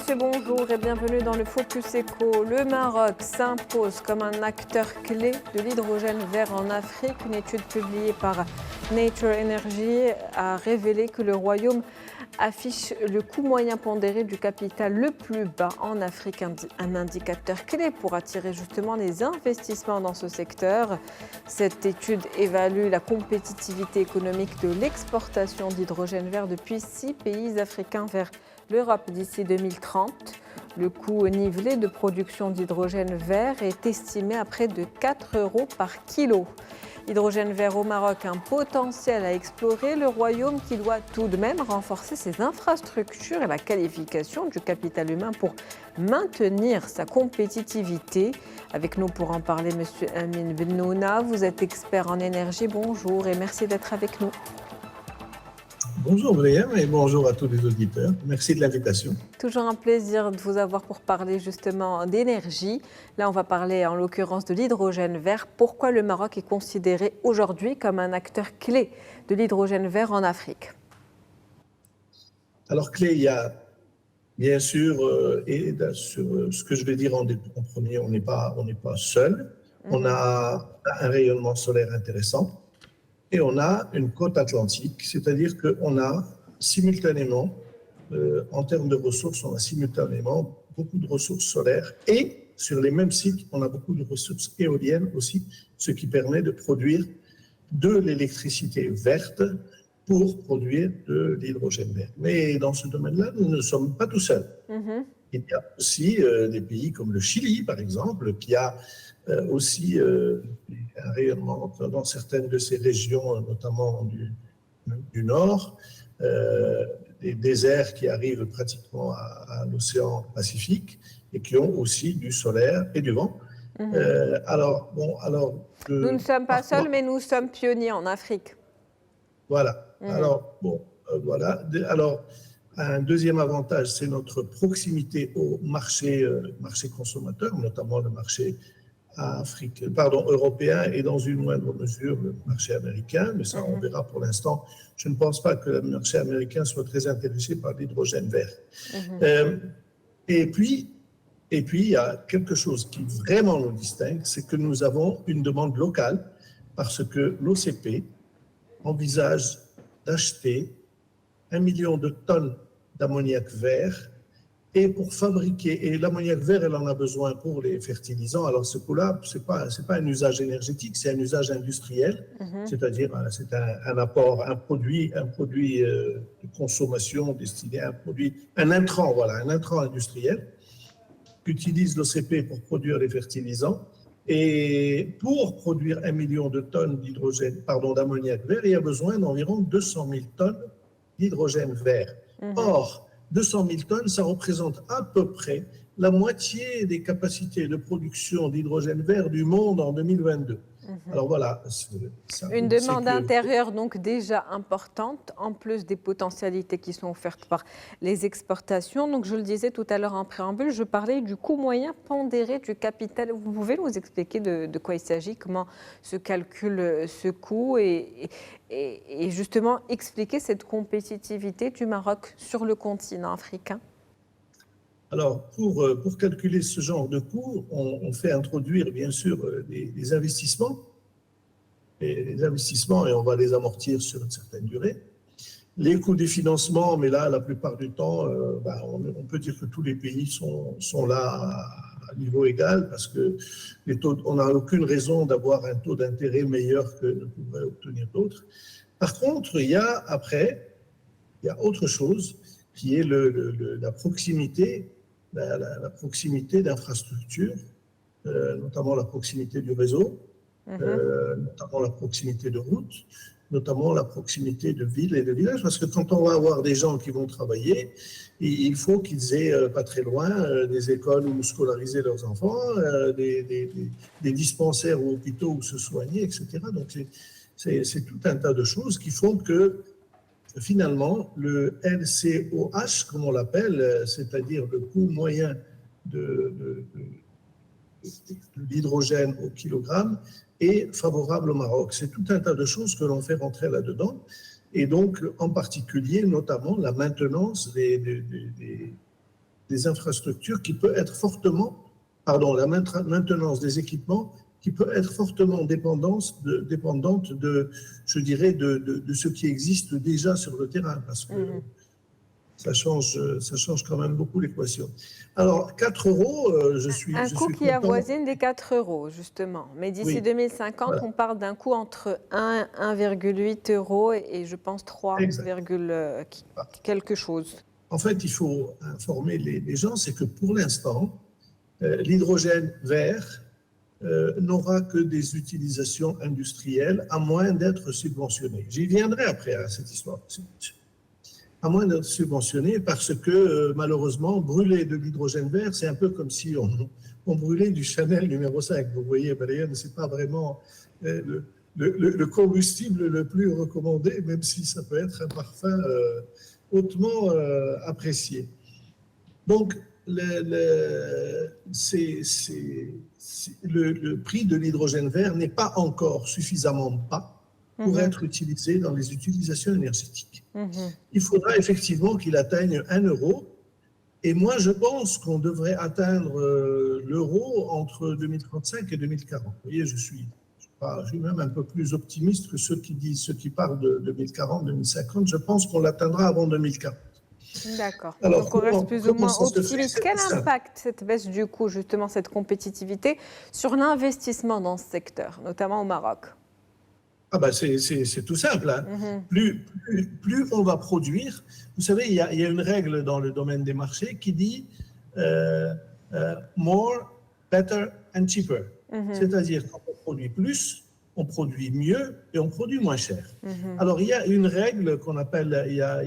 tous et bonjour et bienvenue dans le Focus Éco. Le Maroc s'impose comme un acteur clé de l'hydrogène vert en Afrique. Une étude publiée par Nature Energy a révélé que le Royaume affiche le coût moyen pondéré du capital le plus bas en Afrique, un indicateur clé pour attirer justement les investissements dans ce secteur. Cette étude évalue la compétitivité économique de l'exportation d'hydrogène vert depuis 6 pays africains vers l'Europe d'ici 2030. Le coût nivelé de production d'hydrogène vert est estimé à près de 4 € par kilo. L'hydrogène vert au Maroc, un potentiel à explorer, le Royaume qui doit tout de même renforcer ses infrastructures et la qualification du capital humain pour maintenir sa compétitivité. Avec nous pour en parler, M. Amin Bennouna, vous êtes expert en énergie. Bonjour et merci d'être avec nous. Bonjour Brian et bonjour à tous les auditeurs. Merci de l'invitation. Toujours un plaisir de vous avoir pour parler justement d'énergie. Là, on va parler en l'occurrence de l'hydrogène vert. Pourquoi le Maroc est considéré aujourd'hui comme un acteur clé de l'hydrogène vert en Afrique? Alors clé, il y a bien sûr, et sur ce que je vais dire en premier, on n'est pas seul. On a un rayonnement solaire intéressant. Et on a une côte atlantique, c'est-à-dire qu'on a simultanément, en termes de ressources, on a simultanément beaucoup de ressources solaires et sur les mêmes sites, on a beaucoup de ressources éoliennes aussi, ce qui permet de produire de l'électricité verte pour produire de l'hydrogène vert. Mais dans ce domaine-là, nous ne sommes pas tout seuls. Il y a aussi des pays comme le Chili, par exemple, qui a aussi un rayonnement dans certaines de ces régions, notamment du nord, des déserts qui arrivent pratiquement à l'océan Pacifique et qui ont aussi du solaire et du vent. Nous ne sommes pas seuls, mais nous sommes pionniers en Afrique. Voilà. Voilà. Alors, un deuxième avantage, c'est notre proximité au marché consommateur, notamment le marché européen et dans une moindre mesure le marché américain, mais ça on verra pour l'instant. Je ne pense pas que le marché américain soit très intéressé par l'hydrogène vert. Et puis, il y a quelque chose qui vraiment nous distingue, c'est que nous avons une demande locale parce que l'OCP envisage d'acheter 1 million de tonnes d'ammoniac vert. Et pour fabriquer, et l'ammoniac vert, elle en a besoin pour les fertilisants. Alors ce coup-là, c'est pas un usage énergétique, c'est un usage industriel, c'est-à-dire c'est un apport, un produit de consommation destiné à un intrant industriel qu'utilise l'OCP pour produire les fertilisants. Et pour produire 1 million de tonnes d'ammoniac vert, il y a besoin d'environ 200 000 tonnes d'hydrogène vert. Or, 200 000 tonnes, ça représente à peu près la moitié des capacités de production d'hydrogène vert du monde en 2022. Alors voilà. Une demande intérieure donc déjà importante, en plus des potentialités qui sont offertes par les exportations. Donc je le disais tout à l'heure en préambule, je parlais du coût moyen pondéré du capital. Vous pouvez nous expliquer de quoi il s'agit, comment se calcule ce coût et justement expliquer cette compétitivité du Maroc sur le continent africain? Alors, pour calculer ce genre de coût, on fait introduire, bien sûr, des investissements. Et les investissements, et on va les amortir sur une certaine durée. Les coûts des financements, mais là, la plupart du temps, on peut dire que tous les pays sont là à niveau égal parce que on n'a aucune raison d'avoir un taux d'intérêt meilleur que ne pourraient obtenir d'autres. Par contre, il y a autre chose qui est la proximité. La proximité d'infrastructures, notamment la proximité du réseau, notamment la proximité de routes, notamment la proximité de villes et de villages, parce que quand on va avoir des gens qui vont travailler, il faut qu'ils aient pas très loin des écoles où scolariser leurs enfants, des dispensaires ou hôpitaux où se soigner, etc. Donc c'est tout un tas de choses qui font que finalement, le LCOH, comme on l'appelle, c'est-à-dire le coût moyen de l'hydrogène au kilogramme, est favorable au Maroc. C'est tout un tas de choses que l'on fait rentrer là-dedans. Et donc, en particulier, notamment, la maintenance des infrastructures qui peut être fortement, la maintenance des équipements qui peut être fortement dépendante de, je dirais, de ce qui existe déjà sur le terrain, parce que ça change quand même beaucoup l'équation. Alors, 4 euros, je suis Un coût qui content. avoisine les 4 euros, justement. Mais d'ici Oui. 2050, Voilà. on parle d'un coût entre 1,8 euros et je pense 3, quelque chose. En fait, il faut informer les gens, c'est que pour l'instant, l'hydrogène vert n'aura que des utilisations industrielles, à moins d'être subventionné. J'y viendrai après à cette histoire. À moins d'être subventionné, parce que malheureusement, brûler de l'hydrogène vert, c'est un peu comme si on brûlait du Chanel numéro 5. Vous voyez, Balayan, ce n'est pas vraiment le combustible le plus recommandé, même si ça peut être un parfum hautement apprécié. Donc, le prix de l'hydrogène vert n'est pas encore suffisamment bas pour être utilisé dans les utilisations énergétiques. Il faudra effectivement qu'il atteigne 1 euro. Et moi, je pense qu'on devrait atteindre l'euro entre 2035 et 2040. Vous voyez, je suis même un peu plus optimiste que ceux qui parlent de 2040, 2050. Je pense qu'on l'atteindra avant 2040. D'accord. Alors, donc on reste plus ou moins optimiste. Quel ça. Impact cette baisse du coût, justement, cette compétitivité, sur l'investissement dans ce secteur, notamment au Maroc? Ah ben c'est tout simple. Hein. Plus on va produire, vous savez, il y a une règle dans le domaine des marchés qui dit more, better and cheaper. C'est-à-dire quand on produit plus, on produit mieux et on produit moins cher. Alors il y a une règle qu'on appelle la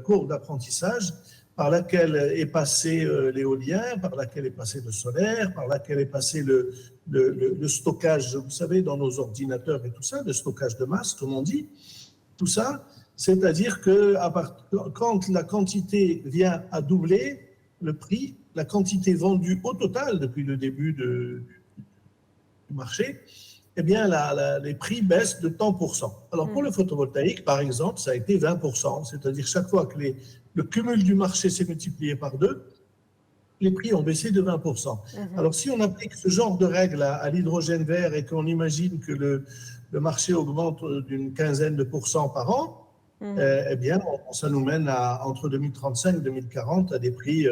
courbe d'apprentissage, par laquelle est passé l'éolien, par laquelle est passé le solaire, par laquelle est passé le stockage, vous savez, dans nos ordinateurs et tout ça, le stockage de masse, comme on dit, tout ça, c'est-à-dire que quand la quantité vient à doubler le prix, la quantité vendue au total depuis le début du marché, eh bien, les prix baissent de tant %. Alors, pour le photovoltaïque, par exemple, ça a été 20%, c'est-à-dire chaque fois que le cumul du marché s'est multiplié par 2, les prix ont baissé de 20%. Alors, si on applique ce genre de règles à l'hydrogène vert et qu'on imagine que le marché augmente d'une quinzaine de pourcents par an, eh bien, ça nous mène entre 2035 et 2040 à des prix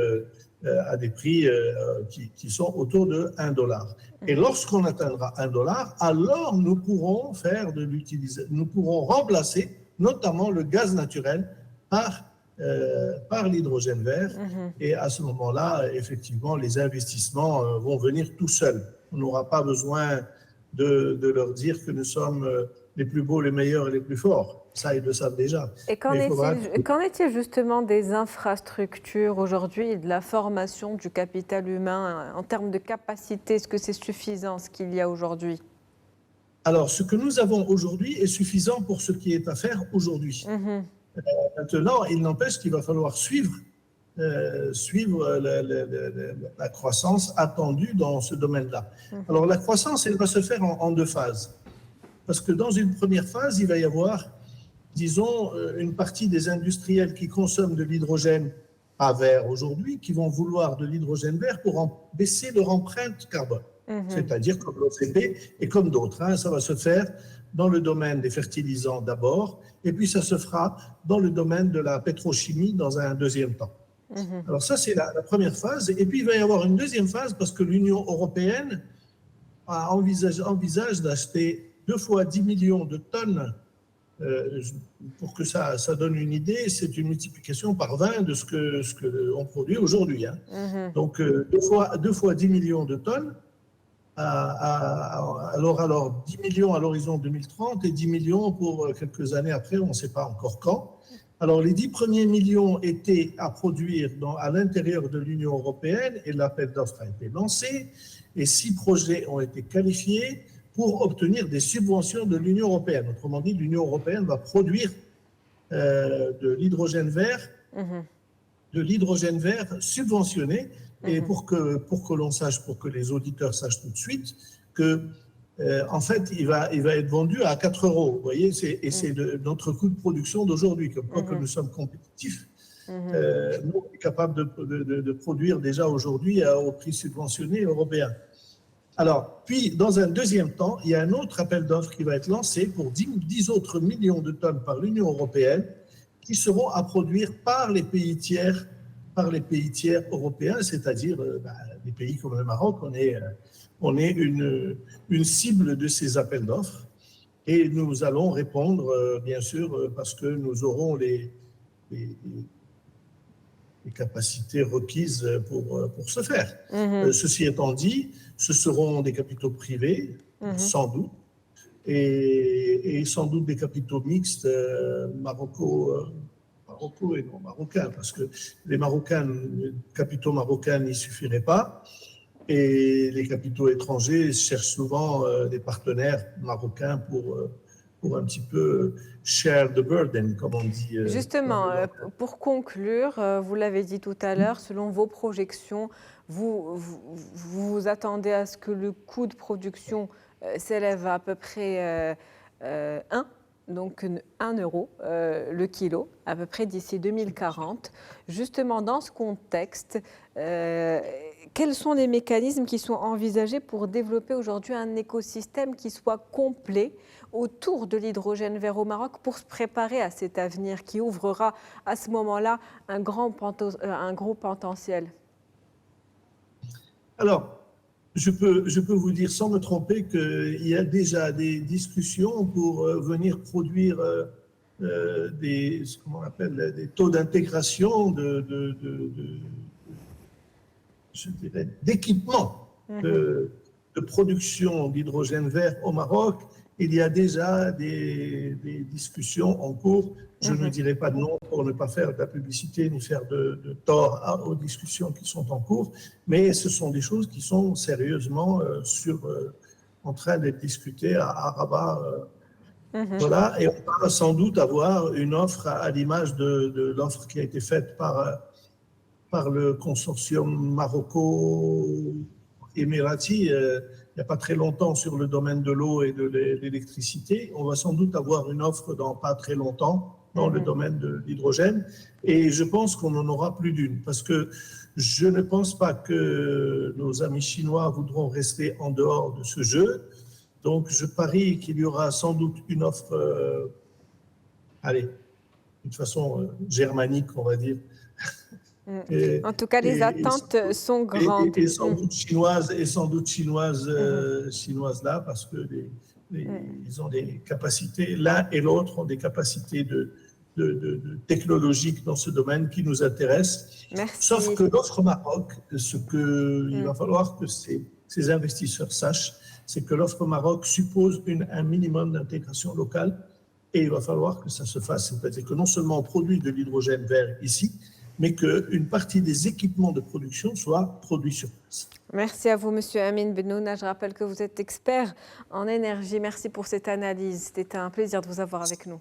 qui sont autour de 1 $. Et lorsqu'on atteindra 1 $, alors nous pourrons remplacer notamment le gaz naturel par l'hydrogène vert. Et à ce moment-là, effectivement, les investissements vont venir tout seuls. On n'aura pas besoin de leur dire que nous sommes les plus beaux, les meilleurs et les plus forts. Ça, ils le savent déjà. Et qu'en est-il justement des infrastructures aujourd'hui et de la formation du capital humain en termes de capacité? Est-ce que c'est suffisant ce qu'il y a aujourd'hui? Alors, ce que nous avons aujourd'hui est suffisant pour ce qui est à faire aujourd'hui. Maintenant, il n'empêche qu'il va falloir suivre la croissance attendue dans ce domaine-là. Alors, la croissance, elle va se faire en 2 phases. Parce que dans une première phase, il va y avoir, disons, une partie des industriels qui consomment de l'hydrogène à vert aujourd'hui, qui vont vouloir de l'hydrogène vert pour baisser leur empreinte carbone. C'est-à-dire comme l'OCP et comme d'autres. Ça va se faire dans le domaine des fertilisants d'abord, et puis ça se fera dans le domaine de la pétrochimie dans un deuxième temps. Alors ça, c'est la première phase. Et puis, il va y avoir une deuxième phase parce que l'Union européenne envisage d'acheter 2 fois 10 millions de tonnes. Pour que ça donne une idée, c'est une multiplication par 20 de ce que on produit aujourd'hui. Donc, 2 fois 10 millions de tonnes. Alors 10 millions à l'horizon 2030 et 10 millions pour quelques années après, on ne sait pas encore quand. Alors, les 10 premiers millions étaient à produire à l'intérieur de l'Union européenne et l'appel d'offres a été lancé et 6 projets ont été qualifiés pour obtenir des subventions de l'Union européenne. Autrement dit, l'Union européenne va produire de l'hydrogène vert subventionné. Et pour que l'on sache, pour que les auditeurs sachent tout de suite que, en fait, il va être vendu à 4 euros. Vous voyez, c'est notre coût de production d'aujourd'hui, comme quoi que nous sommes compétitifs. Nous, on est capable de produire déjà aujourd'hui au prix subventionné européen. Alors, puis, dans un deuxième temps, il y a un autre appel d'offres qui va être lancé pour 10 autres millions de tonnes par l'Union européenne qui seront à produire par les pays tiers européens, c'est-à-dire des pays comme le Maroc. On est une cible de ces appels d'offres et nous allons répondre, bien sûr, parce que nous aurons les capacités requises pour ce faire. Ceci étant dit, ce seront des capitaux privés, sans doute, et sans doute des capitaux mixtes marocains parce que les capitaux marocains n'y suffiraient pas, et les capitaux étrangers cherchent souvent des partenaires marocains pour un petit peu share the burden, comme on dit. Justement, pour conclure, vous l'avez dit tout à l'heure, selon vos projections, vous attendez à ce que le coût de production s'élève à peu près 1 euro le kilo, à peu près d'ici 2040. Justement, dans ce contexte, quels sont les mécanismes qui sont envisagés pour développer aujourd'hui un écosystème qui soit complet autour de l'hydrogène vert au Maroc pour se préparer à cet avenir qui ouvrira à ce moment-là un gros potentiel? Alors, je peux vous dire sans me tromper qu'il y a déjà des discussions pour venir produire des taux d'intégration d'équipements de production d'hydrogène vert au Maroc. Il y a déjà des discussions en cours. Je ne dirai pas de nom pour ne pas faire de la publicité ni faire de tort aux discussions qui sont en cours, mais ce sont des choses qui sont sérieusement en train d'être discutées à Rabat. Voilà, et on va sans doute avoir une offre à l'image de l'offre qui a été faite par le consortium maroco-émirati il n'y a pas très longtemps sur le domaine de l'eau et de l'électricité. On va sans doute avoir une offre dans pas très longtemps dans le domaine de l'hydrogène. Et je pense qu'on en aura plus d'une, parce que je ne pense pas que nos amis chinois voudront rester en dehors de ce jeu. Donc, je parie qu'il y aura sans doute une offre, d'une façon germanique, on va dire. En tout cas, les attentes sont grandes. Et sans doute chinoises là, parce que ils ont des capacités, l'un et l'autre ont des capacités technologiques dans ce domaine qui nous intéressent. Merci. Sauf que l'offre Maroc, il va falloir que ces investisseurs sachent, c'est que l'offre Maroc suppose un minimum d'intégration locale, et il va falloir que ça se fasse. C'est-à-dire que non seulement on produit de l'hydrogène vert ici, mais qu'une partie des équipements de production soit produits sur place. Merci à vous, Monsieur Amin Bennouna. Je rappelle que vous êtes expert en énergie. Merci pour cette analyse. C'était un plaisir de vous avoir avec nous.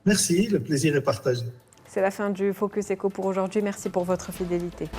Merci, le plaisir est partagé. C'est la fin du Focus Eco pour aujourd'hui. Merci pour votre fidélité.